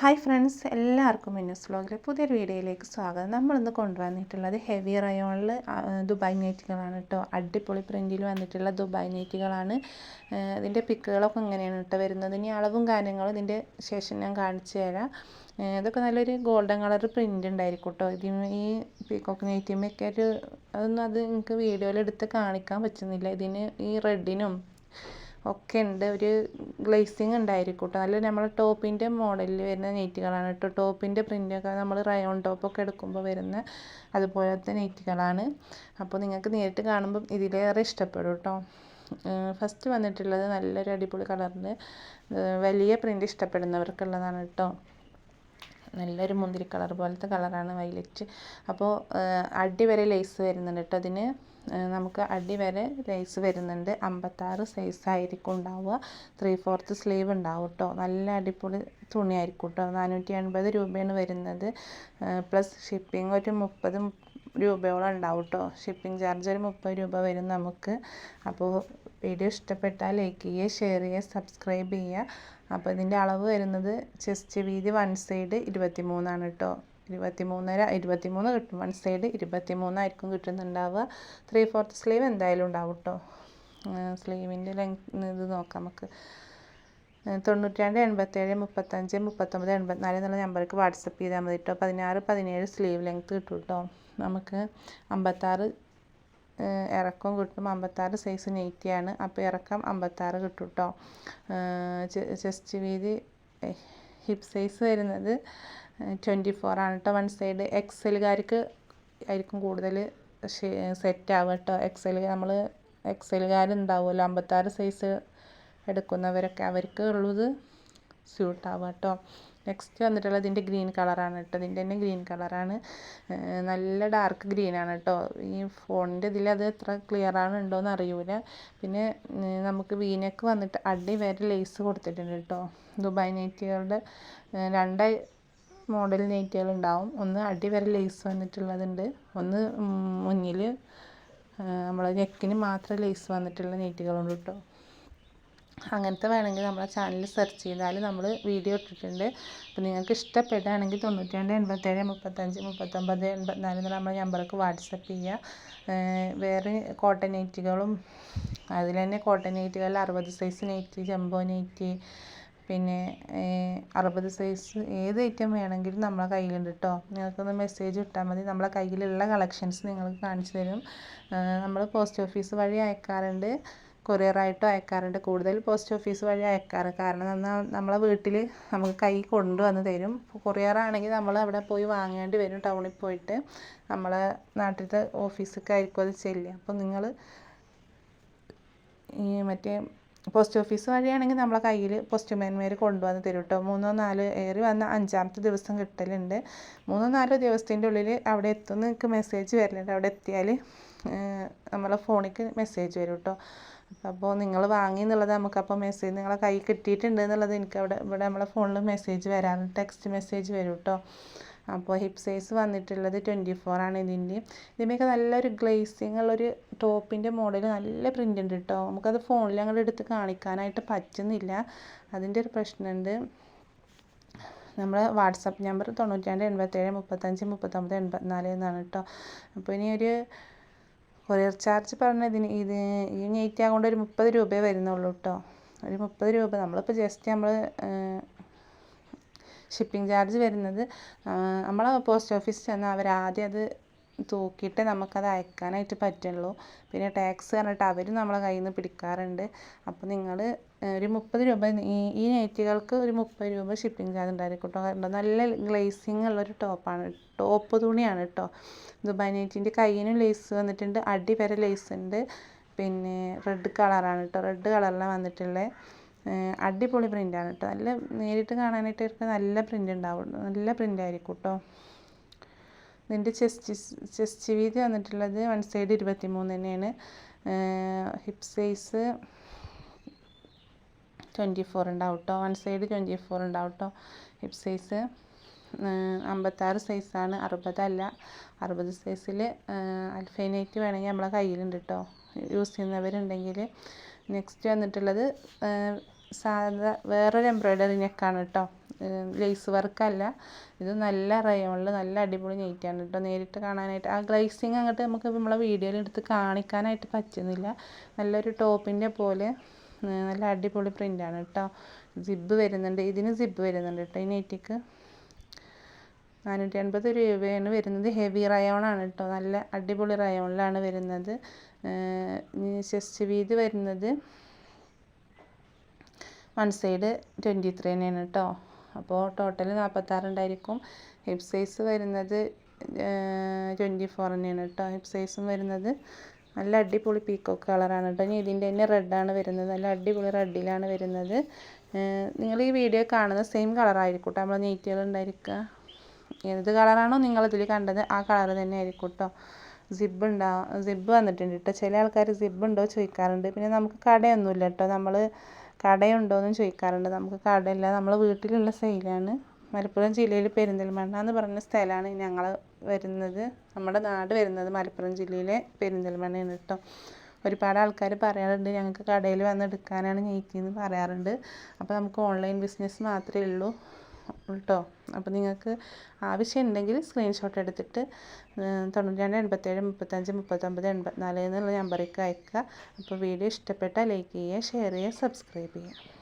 Hi friends, എല്ലാവർക്കും മിന്നൂസ് വ്ലോഗിലെ പുതിയൊരു വീഡിയോയിലേക്ക് സ്വാഗതം. നമ്മളിന്ന് കൊണ്ടുവന്നിട്ടുള്ളത് ഹെവി റയോണിൽ ദുബായ് നൈറ്റികളാണ് കേട്ടോ. അടിപൊളി പ്രിൻറ്റിൽ വന്നിട്ടുള്ള ദുബായ് നൈറ്റികളാണ്. ഇതിൻ്റെ പിക്കുകളൊക്കെ ഇങ്ങനെയാണ് കേട്ടോ വരുന്നത്. ഇനി അളവും കാര്യങ്ങളും ഇതിൻ്റെ ശേഷം ഞാൻ കാണിച്ചു തരാം. ഇതൊക്കെ നല്ലൊരു ഗോൾഡൻ കളർ പ്രിൻ്റ് ഉണ്ടായിരിക്കും കേട്ടോ. ഇതിന് ഈ പീക്കോക്ക് നൈറ്റിമൊക്കെ അതൊന്നും എനിക്ക് വീഡിയോയിൽ എടുത്ത് കാണിക്കാൻ പറ്റുന്നില്ല. ഇതിന് ഈ റെഡിനും ഒക്കെ ഉണ്ട്, ഒരു ഗ്ലേസിങ് ഉണ്ടായിരിക്കും കേട്ടോ. നല്ല നമ്മൾ ടോപ്പിൻ്റെ മോഡലിൽ വരുന്ന നെയ്റ്റുകളാണ് കേട്ടോ. ടോപ്പിൻ്റെ പ്രിൻ്റൊക്കെ നമ്മൾ റയോൺ ടോപ്പൊക്കെ എടുക്കുമ്പോൾ വരുന്ന അതുപോലത്തെ നെയ്റ്റുകളാണ്. അപ്പോൾ നിങ്ങൾക്ക് നേരിട്ട് കാണുമ്പം ഇതിലേറെ ഇഷ്ടപ്പെടും കേട്ടോ. ഫസ്റ്റ് വന്നിട്ടുള്ളത് നല്ലൊരു അടിപൊളി കളറിൽ വലിയ പ്രിൻ്റ് ഇഷ്ടപ്പെടുന്നവർക്കുള്ളതാണ് കേട്ടോ. നല്ലൊരു മുന്തിരി കളർ പോലത്തെ കളറാണ് വയലറ്റ്. അപ്പോൾ അടി വരെ ലേസ് വരുന്നുണ്ട് കേട്ടോ. അതിന് നമുക്ക് അടി വരെ ലേസ് വരുന്നുണ്ട്. 56 സൈസായിരിക്കും ഉണ്ടാവുക. 3/4 സ്ലീവ് ഉണ്ടാവും കേട്ടോ. നല്ല അടിപൊളി തുണിയായിരിക്കും കേട്ടോ. 480 രൂപയാണ് വരുന്നത്. പ്ലസ് ഷിപ്പിംഗ് ഒരു 30 രൂപയോളം ഉണ്ടാവും കേട്ടോ. ഷിപ്പിംഗ് ചാർജ് ഒരു 30 രൂപ വരും നമുക്ക്. അപ്പോൾ വീഡിയോ ഇഷ്ടപ്പെട്ടാൽ ലൈക്ക് ചെയ്യുക, ഷെയർ ചെയ്യുക, സബ്സ്ക്രൈബ് ചെയ്യുക. അപ്പോൾ ഇതിൻ്റെ അളവ് വരുന്നത് ചെസ്റ്റ് വീതി വൺ സൈഡ് 23 കേട്ടോ. 23 കിട്ടും. വൺ സൈഡ് 23 ആയിരിക്കും കിട്ടുന്നുണ്ടാവുക. 3/4 സ്ലീവ് എന്തായാലും ഉണ്ടാവും കേട്ടോ. സ്ലീവിൻ്റെ ലെങ്ത് ഇത് നോക്കാം നമുക്ക്. 92 87 35 39 84 എന്നുള്ള നമ്പർക്ക് വാട്സപ്പ് ചെയ്താൽ മതി കേട്ടോ. 16 17 സ്ലീവ് ലെങ്ത്ത് കിട്ടും കേട്ടോ. നമുക്ക് 56 ഇറക്കം കിട്ടും. 56 സൈസ് നെയ്റ്റിയാണ്. അപ്പോൾ ഇറക്കം 56 കിട്ടും കേട്ടോ. ചെസ്റ്റ് വീതി ഹിപ്പ് സൈസ് വരുന്നത് 24 ആണ് കേട്ടോ. വൺ സൈഡ് എക്സലുകാർക്ക് ആയിരിക്കും കൂടുതൽ സെറ്റ് ആവുക കേട്ടോ. നമ്മൾ എക്സലുകാരുണ്ടാവുമല്ലോ, 56 സൈസ് എടുക്കുന്നവരൊക്കെ അവർക്ക് ഉള്ളത് സ്യൂട്ടാവുക കേട്ടോ. നെക്സ്റ്റ് വന്നിട്ടുള്ളത് ഇതിൻ്റെ ഗ്രീൻ കളറാണ് കേട്ടോ. ഇതിൻ്റെ തന്നെ ഗ്രീൻ കളറാണ്. നല്ല ഡാർക്ക് ഗ്രീനാണ് കേട്ടോ. ഈ ഫോണിൻ്റെ ഇതിൽ അത് എത്ര ക്ലിയർ ആണ് ഉണ്ടോയെന്ന് അറിയൂല. പിന്നെ നമുക്ക് വീനക്ക് വന്നിട്ട് അടി വരെ ലേസ് കൊടുത്തിട്ടുണ്ട് കേട്ടോ. ദുബായ് നൈറ്റികളുടെ 2 മോഡൽ നൈറ്റികൾ ഉണ്ടാവും. ഒന്ന് അടി വരെ ലേസ് വന്നിട്ടുള്ളതുണ്ട്, ഒന്ന് മുന്നിൽ നമ്മളെ നെക്കിന് മാത്രം ലേസ് വന്നിട്ടുള്ള നൈറ്റികളുണ്ട് കേട്ടോ. അങ്ങനത്തെ വേണമെങ്കിൽ നമ്മളെ ചാനൽ സെർച്ച് ചെയ്താൽ നമ്മൾ വീഡിയോ ഇട്ടിട്ടുണ്ട്. അപ്പോൾ നിങ്ങൾക്ക് ഇഷ്ടപ്പെടുകയാണെങ്കിൽ 92 87 35 39 84 എന്നുള്ള നമ്മുടെ നമ്പർക്ക് വാട്സപ്പ് ചെയ്യുക. വേറെ കോട്ടൺ നൈറ്റികളും അതിൽ തന്നെ കോട്ടൺ നൈറ്റികളിൽ 60 സൈസ് നൈറ്റി, ജംബോ നൈറ്റി, പിന്നെ 60 സൈസ് ഏത് ഐറ്റം വേണമെങ്കിലും നമ്മളെ കയ്യിലുണ്ട് കേട്ടോ. നിങ്ങൾക്കൊന്ന് മെസ്സേജ് ഇട്ടാൽ മതി. നമ്മളെ കയ്യിലുള്ള കളക്ഷൻസ് നിങ്ങൾക്ക് കാണിച്ചു തരും. നമ്മൾ പോസ്റ്റ് ഓഫീസ് വഴി അയക്കാറുണ്ട്, കൊറിയറായിട്ടും അയക്കാറുണ്ട്. കൂടുതൽ പോസ്റ്റ് ഓഫീസ് വഴി അയക്കാറ്. കാരണം നമ്മളെ വീട്ടിൽ നമുക്ക് കൈ കൊണ്ടുവന്ന് തരും. കൊറിയറാണെങ്കിൽ നമ്മൾ അവിടെ പോയി വാങ്ങേണ്ടി വരും, ടൗണിൽ പോയിട്ട്. നമ്മളെ നാട്ടിലത്തെ ഓഫീസിലേക്കായിരിക്കും അത് ചെല്ലുക. അപ്പോൾ നിങ്ങൾ ഈ മറ്റേ പോസ്റ്റ് ഓഫീസ് വഴിയാണെങ്കിൽ നമ്മളെ കയ്യിൽ പോസ്റ്റ്മാൻമാർ കൊണ്ടുവന്ന് തരും കേട്ടോ. 3 4 ഏറി വന്ന 5ാമത്തെ ദിവസം കിട്ടലുണ്ട്. 3 4 ദിവസത്തിൻ്റെ ഉള്ളിൽ അവിടെ എത്തുമെന്ന് നിങ്ങൾക്ക് മെസ്സേജ് വരലുണ്ട്. അവിടെ എത്തിയാൽ നമ്മളെ ഫോണിലേക്ക് മെസ്സേജ് വരും കേട്ടോ. അപ്പോൾ നിങ്ങൾ വാങ്ങി എന്നുള്ളത് നമുക്കപ്പോൾ മെസ്സേജ് നിങ്ങളെ കൈ കിട്ടിയിട്ടുണ്ട് എന്നുള്ളത് എനിക്ക് ഇവിടെ നമ്മളെ ഫോണിൽ മെസ്സേജ് വരാറുണ്ട്, ടെക്സ്റ്റ് മെസ്സേജ് വരും കേട്ടോ. അപ്പോൾ ഹിപ്പ് സൈസ് വന്നിട്ടുള്ളത് 24 ആണ്. ഇതിൻ്റെയൊക്കെ നല്ലൊരു ഗ്ലേസിങ് ഉള്ളൊരു ടോപ്പിൻ്റെ മോഡൽ നല്ല പ്രിൻ്റ് ഉണ്ട് കേട്ടോ. നമുക്കത് ഫോണിൽ അങ്ങോട്ട് എടുത്ത് കാണിക്കാനായിട്ട് പറ്റുന്നില്ല, അതിൻ്റെ ഒരു പ്രശ്നമുണ്ട്. നമ്മുടെ വാട്സപ്പ് നമ്പർ 92 87 35 39 84 എന്നാണ് കേട്ടോ. അപ്പോൾ ഇനി ഒരു കൊറിയർ ചാർജ് പറഞ്ഞതിന് ഈ നെയ്റ്റ് ആകൊണ്ട് ഒരു 30 രൂപയെ വരുന്നുള്ളൂ കേട്ടോ. ഒരു 30 രൂപ. നമ്മളിപ്പോൾ ജസ്റ്റ് ഷിപ്പിംഗ് ചാർജ് വരുന്നത് നമ്മൾ പോസ്റ്റ് ഓഫീസിൽ ചെന്നാൽ അവരാദ്യം അത് തൂക്കിയിട്ട് നമുക്കത് അയക്കാനായിട്ട് പറ്റുള്ളൂ. പിന്നെ ടാക്സ് പറഞ്ഞിട്ട് അവർ നമ്മളെ കയ്യിൽ നിന്ന് പിടിക്കാറുണ്ട്. അപ്പോൾ നിങ്ങൾ ഒരു 30 രൂപ ഈ നൈറ്റികൾക്ക് ഒരു 30 രൂപ ഷിപ്പിംഗ് ചാർജ് ഉണ്ടായിരിക്കും കേട്ടോ. കണ്ടോ, നല്ല ഗ്ലേസിങ് ഉള്ളൊരു ടോപ്പ് തുണിയാണ് കേട്ടോ. ദുബായ് നൈറ്റിൻ്റെ കയ്യിനും ലേസ് വന്നിട്ടുണ്ട്, അടി വരെ ലേസ് ഉണ്ട്. പിന്നെ റെഡ് കളറാണ് കേട്ടോ. റെഡ് കളറിലാണ് വന്നിട്ടുള്ളത്. അടിപൊളി പ്രിൻ്റാണ് കേട്ടോ. നല്ല നേരിട്ട് കാണാനായിട്ട് നല്ല പ്രിൻ്റ് ഉണ്ടാവും, നല്ല പ്രിൻ്റായിരിക്കും കേട്ടോ. ഇതിൻ്റെ ചെസ്റ്റ് വീതി വന്നിട്ടുള്ളത് വൺ സൈഡ് 23 തന്നെയാണ്. ഹിപ്പ് സൈസ് 24 ഉണ്ടാവും കേട്ടോ. വൺ സൈഡ് 24 ഉണ്ടാവും കേട്ടോ. ഹിപ്പ് സൈസ് 56 സൈസാണ്, 60 അല്ല. 60 സൈസിൽ അൽഫൈനൈറ്റ് വേണമെങ്കിൽ നമ്മളെ കയ്യിലുണ്ട് കേട്ടോ, യൂസ് ചെയ്യുന്നവരുണ്ടെങ്കിൽ. നെക്സ്റ്റ് വന്നിട്ടുള്ളത് സാധാ വേറൊരു എംബ്രോയ്ഡറി നെക്കാണ് കേട്ടോ. ലേസ് വർക്കല്ല. ഇത് നല്ല റയോണിൽ നല്ല അടിപൊളി നെയ്റ്റാണ് കേട്ടോ. നേരിട്ട് കാണാനായിട്ട് ആ ഗ്ലേസിങ് അങ്ങോട്ട് നമുക്ക് നമ്മളെ വീഡിയോയിൽ എടുത്ത് കാണിക്കാനായിട്ട് പറ്റുന്നില്ല. നല്ലൊരു ടോപ്പിൻ്റെ പോലെ നല്ല അടിപൊളി പ്രിൻ്റാണ് കേട്ടോ. സിബ്ബ് വരുന്നുണ്ട്, ഇതിന് സിബ്ബ് വരുന്നുണ്ട് കേട്ടോ. ഈ നെറ്റിക്ക് 480 രൂപയാണ് വരുന്നത്. ഹെവി റയോണാണ് കേട്ടോ. നല്ല അടിപൊളി റയോണിലാണ് വരുന്നത്. ചെസ്റ്റ് വീതി വരുന്നത് വൺ സൈഡ് 23 തന്നെയാണ് കേട്ടോ. അപ്പോൾ ടോട്ടൽ 46 ഉണ്ടായിരിക്കും. ഹിപ്പ് സൈസ് വരുന്നത് 24 തന്നെയാണ് കേട്ടോ. ഹിപ്പ് സൈസും വരുന്നത് നല്ല അടിപൊളി പീക്കോക്ക് കളറാണ് കേട്ടോ. ഇനി ഇതിൻ്റെ തന്നെ റെഡാണ് വരുന്നത്. നല്ല അടിപൊളി റെഡിലാണ് വരുന്നത്. നിങ്ങൾ ഈ വീഡിയോ കാണുന്ന സെയിം കളറായിരിക്കും കേട്ടോ നമ്മൾ നെയ്റ്റുകൾ ഉണ്ടായിരിക്കുക. ഏത് കളറാണോ നിങ്ങളിതിൽ കണ്ടത് ആ കളർ തന്നെ ആയിരിക്കും കേട്ടോ. സിബ്ബ് വന്നിട്ടുണ്ട് കേട്ടോ. ചില ആൾക്കാർ സിബ്ബ് ഉണ്ടോ ചോദിക്കാറുണ്ട്. പിന്നെ നമുക്ക് കടയൊന്നുമില്ല കേട്ടോ. നമ്മൾ കടയുണ്ടോയെന്നും ചോദിക്കാറുണ്ട്. നമുക്ക് കടയില്ല, നമ്മൾ വീട്ടിലുള്ള സെയിലാണ്. മലപ്പുറം ജില്ലയിൽ പെരിന്തൽമണ്ണ എന്ന് പറയുന്ന സ്ഥലമാണ് ഞങ്ങൾ വരുന്നത്. നമ്മുടെ നാട് വരുന്നത് മലപ്പുറം ജില്ലയിലെ പെരിന്തൽമണ്ണയാണ് കേട്ടോ. ഒരുപാട് ആൾക്കാർ പറയാറുണ്ട് ഞങ്ങൾക്ക് കടയിൽ വന്ന് എടുക്കാനാണ് നെയ്റ്റിന്ന് പറയാറുണ്ട്. അപ്പോൾ നമുക്ക് ഓൺലൈൻ ബിസിനസ് മാത്രമേ ഉള്ളൂ കേട്ടോ. അപ്പോൾ നിങ്ങൾക്ക് ആവശ്യമുണ്ടെങ്കിൽ സ്ക്രീൻഷോട്ട് എടുത്തിട്ട് 92 87 35 39 84 എന്നുള്ള നമ്പറിലേക്ക് അയക്കുക. അപ്പോൾ വീഡിയോ ഇഷ്ടപ്പെട്ടാൽ ലൈക്ക് ചെയ്യുക, ഷെയർ ചെയ്യുക, സബ്സ്ക്രൈബ് ചെയ്യുക.